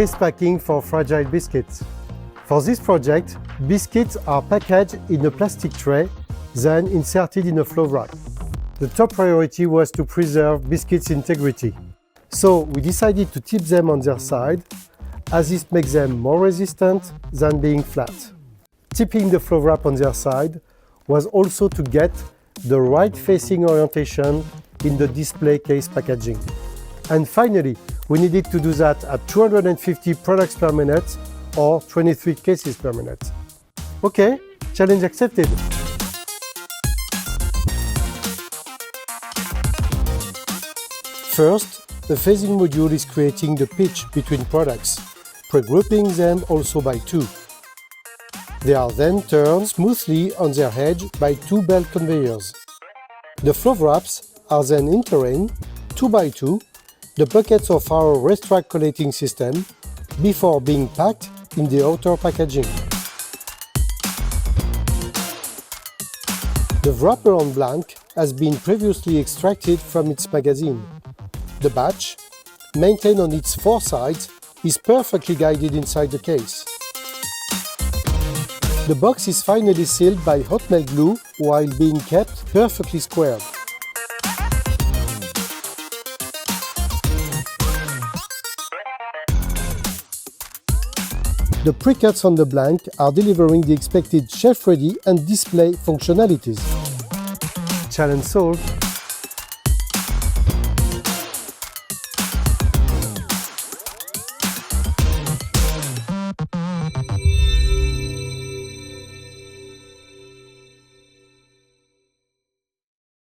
case packing for fragile biscuits. For this project, biscuits are packaged in a plastic tray, then inserted in a flow wrap. The top priority was to preserve biscuits' integrity. So we decided to tip them on their side, as this makes them more resistant than being flat. Tipping the flow wrap on their side was also to get the right facing orientation in the display case packaging. And finally, we needed to do that at 250 products per minute or 23 cases per minute. Okay, challenge accepted. First, the phasing module is creating the pitch between products, pre-grouping them also by 2. They are then turned smoothly on their edge by 2 belt conveyors. The flow wraps are then entering, 2 by 2, the buckets of our Racetrack collating system before being packed in the outer packaging. The wraparound blank has been previously extracted from its magazine. The batch, maintained on its 4 sides, is perfectly guided inside the case. The box is finally sealed by hot melt glue while being kept perfectly squared. The pre-cuts on the blank are delivering the expected shelf-ready and display functionalities. Challenge solved!